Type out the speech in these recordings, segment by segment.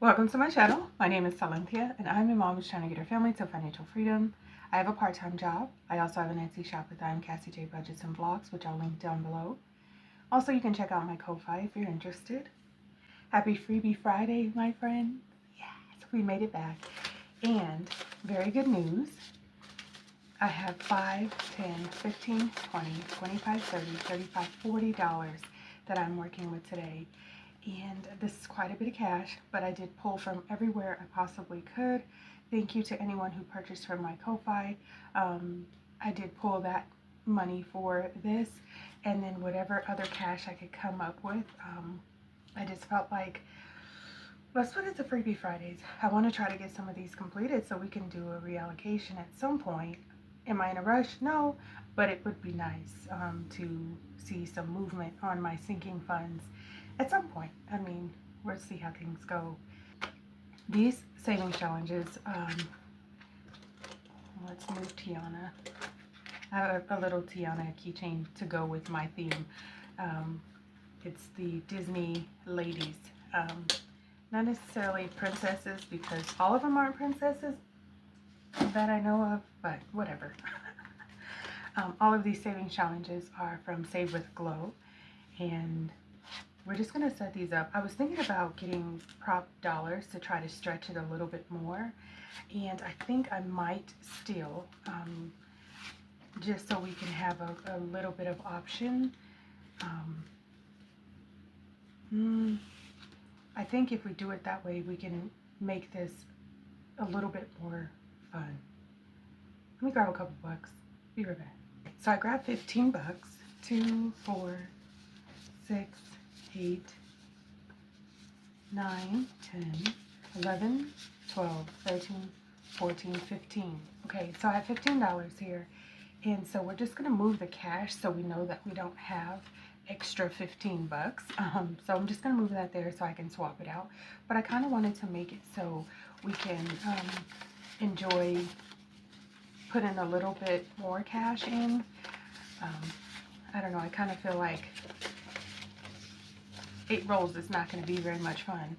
Welcome to my channel. My name is Silynthia and I'm a mom who's trying to get her family to financial freedom. I have a part-time job. I also have an Etsy shop with I'm Cassie J Budgets and Vlogs, which I'll link down below. Also, you can check out my Ko-Fi if you're interested. Happy Freebie Friday, my friend. Yes, we made it back. And very good news. I have $5, $10, $15, $20, $25, $30, $35, $40 that I'm working with today. And this is quite a bit of cash, but I did pull from everywhere I possibly could. Thank you to anyone who purchased from my Ko-Fi. I did pull that money for this, and then whatever other cash I could come up with. I just felt like, let's put it to Freebie Fridays. I want to try to get some of these completed so we can do a reallocation at some point. Am I in a rush? No, but it would be nice to see some movement on my sinking funds at some point. I mean, we'll see how things go. These savings challenges, let's move Tiana. I have a little Tiana keychain to go with my theme. It's the Disney ladies. Not necessarily princesses, because all of them aren't princesses that I know of, but whatever. All of these savings challenges are from Save with Glow, and we're just going to set these up. I was thinking about getting prop dollars to try to stretch it a little bit more, and I think I might steal, just so we can have a little bit of option. I think if we do it that way, we can make this a little bit more fun. Let me grab a couple bucks. Be right back. So I grabbed 15 bucks. 2, 4, 6, 8, 9, 10, 11, 12, 13, 14, 15. Okay, so I have $15 here. And so we're just going to move the cash so we know that we don't have extra 15 bucks. So I'm just going to move that there so I can swap it out. But I kind of wanted to make it so we can enjoy putting a little bit more cash in. I don't know, I kind of feel like 8 rolls is not going to be very much fun.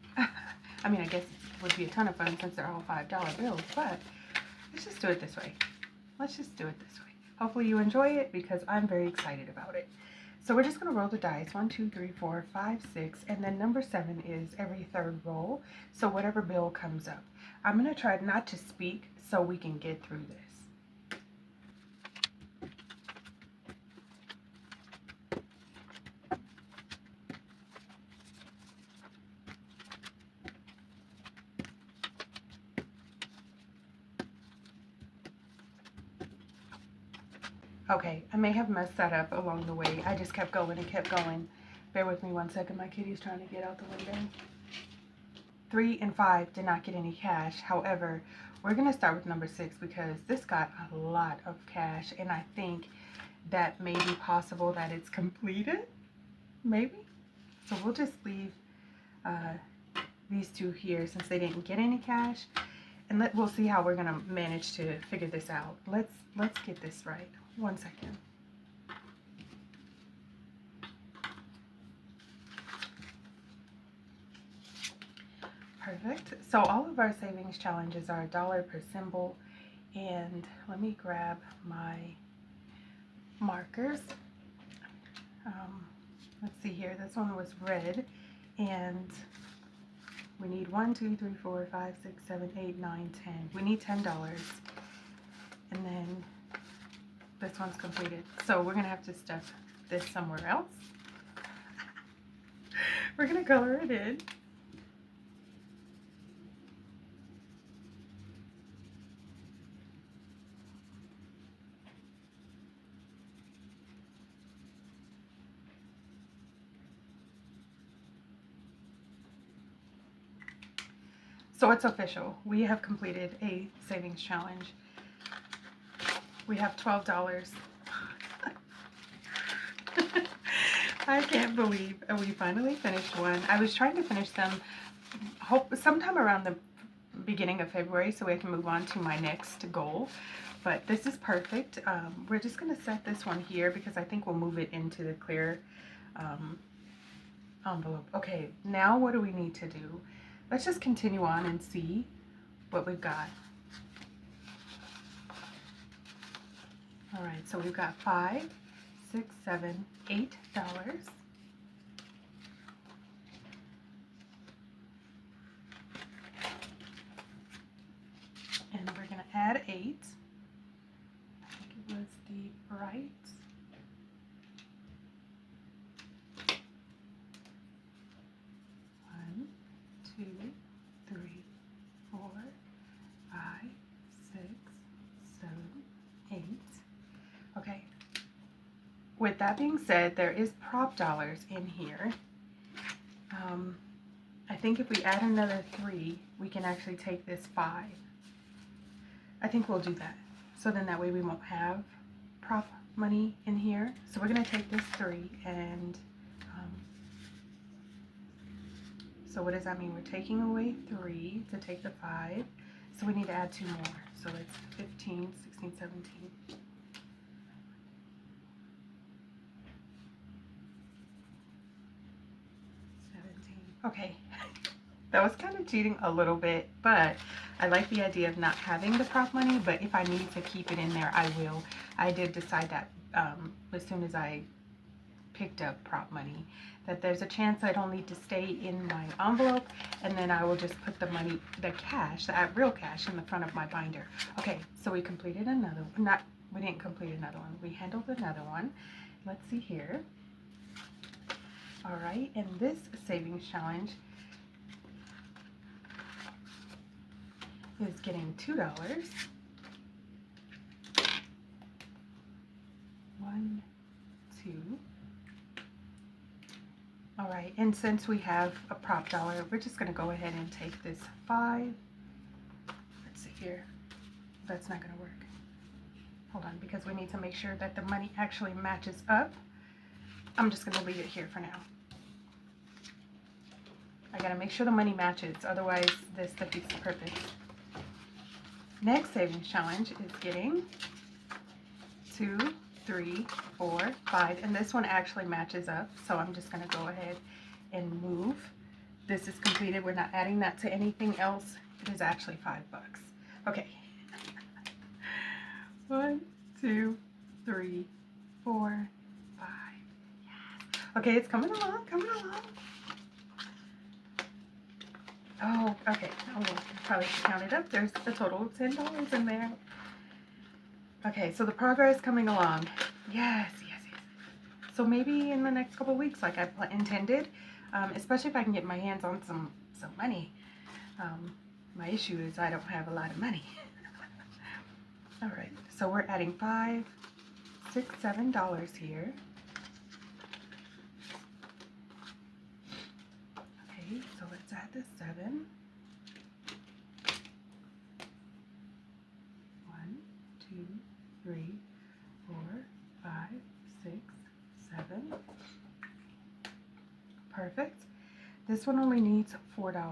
I mean, I guess it would be a ton of fun since they're all $5 bills, but let's just do it this way. Let's just do it this way. Hopefully you enjoy it, because I'm very excited about it. So we're just going to roll the dice. 1, 2, 3, 4, 5, 6, and then number 7 is every third roll. So whatever bill comes up. I'm going to try not to speak so we can get through this. Okay, I may have messed that up along the way. I just kept going and kept going. Bear with me 1 second. My kitty's trying to get out the window. 3 and 5 did not get any cash. However, we're going to start with number 6 because this got a lot of cash, and I think that may be possible that it's completed. Maybe. So we'll just leave these two here since they didn't get any cash, and we'll see how we're going to manage to figure this out. Let's get this right. 1 second. Perfect. So all of our savings challenges are $1 per symbol, and let me grab my markers. Let's see here. This one was red, and we need 1, 2, 3, 4, 5, 6, 7, 8, 9, 10. We need $10, and then this one's completed. So we're gonna have to stuff this somewhere else. We're gonna color it in. So it's official. We have completed a savings challenge. We have $12. I can't believe we finally finished one. I was trying to finish them sometime around the beginning of February so we can move on to my next goal. But this is perfect. We're just going to set this one here because I think we'll move it into the clear envelope. Okay, now what do we need to do? let's just continue on and see what we've got. All right, so we've got $5, $6, $7, $8. And we're gonna add 8. I think it was the right. 1, 2, 3, 4, 5, 6, 7, 8. Okay. With that being said, there is prop dollars in here. I think if we add another 3, we can actually take this 5. I think we'll do that. So then that way we won't have prop money in here. So we're going to take this 3 and so what does that mean? We're taking away 3 to take the 5. So we need to add 2 more. So it's 15, 16, 17. Okay, that was kind of cheating a little bit, but I like the idea of not having the prop money, but if I need to keep it in there, I will. I did decide that as soon as I picked up prop money, that there's a chance I don't need to stay in my envelope, and then I will just put the money, the cash, the real cash in the front of my binder. Okay, so we completed another one. We didn't complete another one. We handled another one. Let's see here. All right, and this savings challenge is getting $2. 1, 2. All right, and since we have a prop dollar, we're just gonna go ahead and take this 5. Let's see here. That's not gonna work. Hold on, because we need to make sure that the money actually matches up. I'm just gonna leave it here for now. I gotta make sure the money matches, otherwise this defeats the purpose. Next savings challenge is getting 2, 3, 4, 5, and this one actually matches up, so I'm just gonna go ahead and move. This is completed. We're not adding that to anything else. It is actually $5. Okay. 1, 2, 3, 4, 5. Yes. Okay, it's coming along, coming along. Oh, okay. Oh, well, probably should count it up. There's a total of $10 in there. Okay, so the progress coming along. Yes, yes, yes. So maybe in the next couple of weeks, like I intended, especially if I can get my hands on some money. My issue is I don't have a lot of money. All right, so we're adding $5, $6, $7 here. Okay, so let's add the 7. 1, 2, 3, 4, 5, 6, 7. Perfect. This one only needs $4.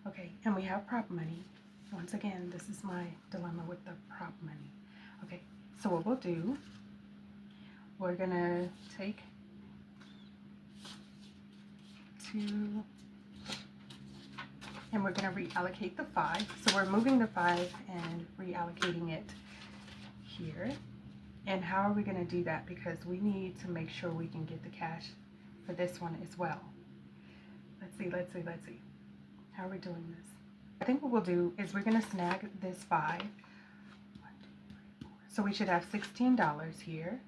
Okay, and we have prop money. Once again, this is my dilemma with the prop money. Okay, so what we'll do, we're gonna take 2, and we're gonna reallocate the 5. So we're moving the 5 and reallocating it here. And how are we gonna do that? Because we need to make sure we can get the cash for this one as well. Let's see, let's see, let's see. How are we doing this? I think what we'll do is we're gonna snag this 5. 1, 2, 3, 4. So we should have $16 here.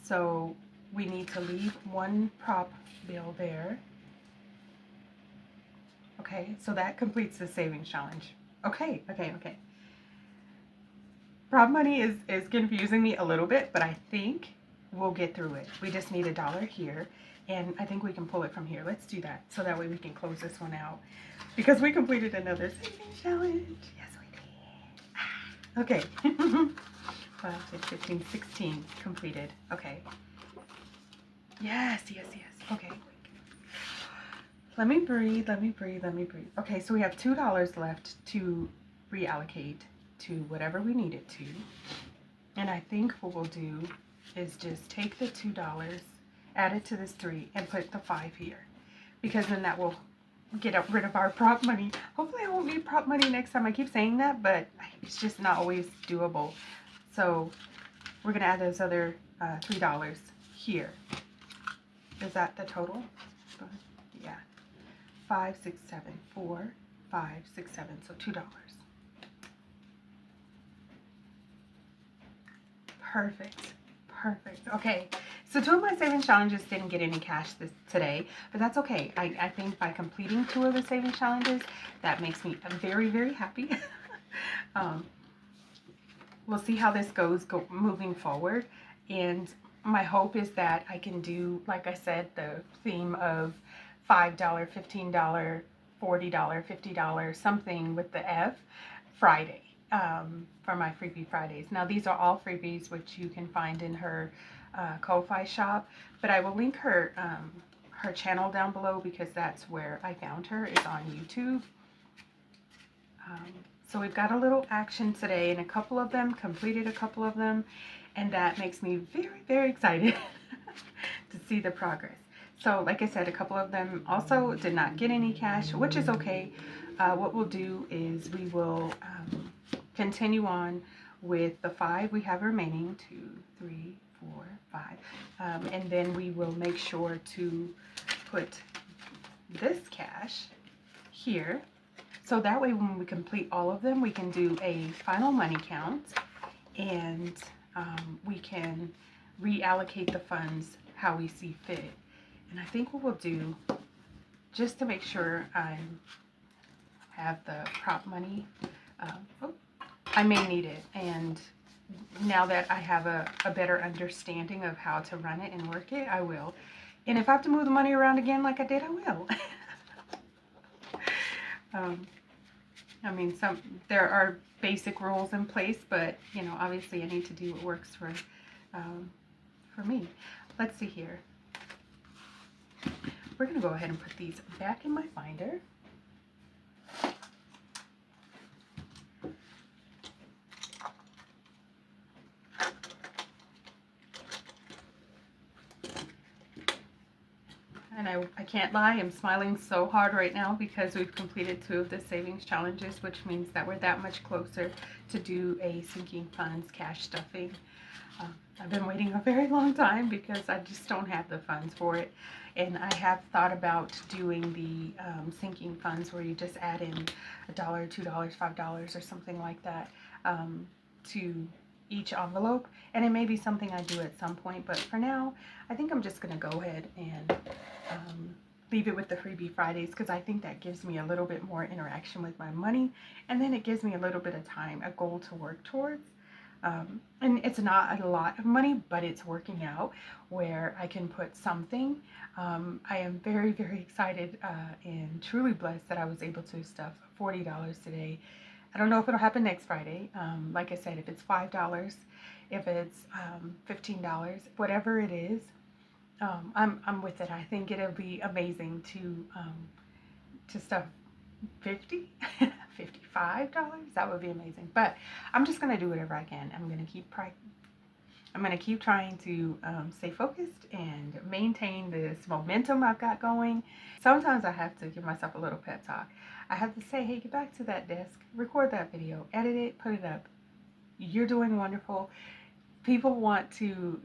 So we need to leave 1 prop bill there. Okay, so that completes the savings challenge. Okay, okay, okay. Prop money is confusing me a little bit, but I think we'll get through it. We just need $1 here, and I think we can pull it from here. Let's do that, so that way we can close this one out. Because we completed another savings challenge. Yes, we did. Okay. 5, 6, 15, 16 completed. Okay. Yes, yes, yes. Okay. Let me breathe, let me breathe, let me breathe. Okay, so we have $2 left to reallocate to whatever we need it to. And I think what we'll do is just take the $2, add it to this 3, and put the 5 here. Because then that will get rid of our prop money. Hopefully I won't need prop money next time. I keep saying that, but it's just not always doable. So we're going to add those other $3 here. Is that the total? Yeah. 5, 6, 7, 4, 5, 6, 7. So $2. Perfect. Perfect. Okay. So 2 of my savings challenges didn't get any cash today, but that's okay. I think by completing 2 of the savings challenges, that makes me very, very happy. We'll see how this goes moving forward. And my hope is that I can do, like I said, the theme of $5, $15, $40, $50, something with the F Friday for my Freebie Fridays. Now these are all freebies which you can find in her Ko-Fi shop, but I will link her her channel down below because that's where I found her, is on YouTube. So we've got a little action today, and a couple of them completed, a couple of them, and that makes me very, very excited to see the progress. So like I said, a couple of them also did not get any cash, which is okay. What we'll do is we will continue on with the 5 we have remaining, 2, 3, 4, 5, and then we will make sure to put this cash here. So that way when we complete all of them, we can do a final money count, and we can reallocate the funds how we see fit. And I think what we'll do, just to make sure I have the prop money, I may need it, and now that I have a better understanding of how to run it and work it, I will. And if I have to move the money around again like I did, I will. I mean, there are basic rules in place, but you know, obviously I need to do what works for me. Let's see here. We're gonna go ahead and put these back in my binder. And I can't lie, I'm smiling so hard right now because we've completed 2 of the savings challenges, which means that we're that much closer to do a sinking funds cash stuffing. I've been waiting a very long time because I just don't have the funds for it. And I have thought about doing the sinking funds where you just add in $1, $2, $5 or something like that to each envelope, and it may be something I do at some point, but for now I think I'm just gonna go ahead and leave it with the Freebie Fridays, because I think that gives me a little bit more interaction with my money, and then it gives me a little bit of time, a goal to work towards. And it's not a lot of money, but it's working out where I can put something. I am very, very excited and truly blessed that I was able to stuff $40 today. I don't know if it'll happen next Friday. Like I said, if it's $5, if it's $15, whatever it is, I'm with it. I think it'll be amazing to stuff $50, $55. That would be amazing. But I'm just gonna do whatever I can. I'm gonna keep trying to stay focused and maintain this momentum I've got going. Sometimes I have to give myself a little pep talk. I have to say, hey, get back to that desk, record that video, edit it, put it up. You're doing wonderful. People want to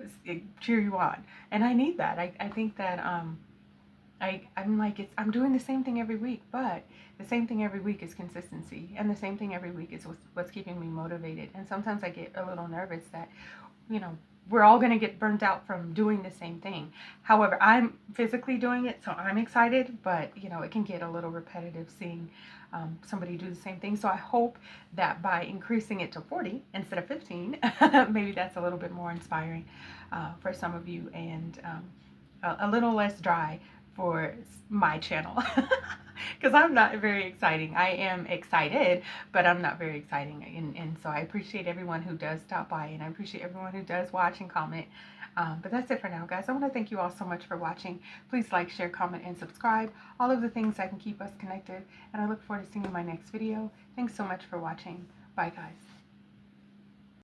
cheer you on, and I need that. I think that I'm doing the same thing every week, but the same thing every week is consistency, and the same thing every week is what's keeping me motivated. And sometimes I get a little nervous that, you know, we're all going to get burnt out from doing the same thing. However, I'm physically doing it, so I'm excited, but you know, it can get a little repetitive seeing somebody do the same thing. So I hope that by increasing it to 40 instead of 15, maybe that's a little bit more inspiring for some of you, and a little less dry for my channel. Because I'm not very exciting. I am excited, but I'm not very exciting. And so I appreciate everyone who does stop by, and I appreciate everyone who does watch and comment. But that's it for now, guys. I want to thank you all so much for watching. Please like, share, comment, and subscribe. All of the things that can keep us connected. And I look forward to seeing you in my next video. Thanks so much for watching. Bye, guys.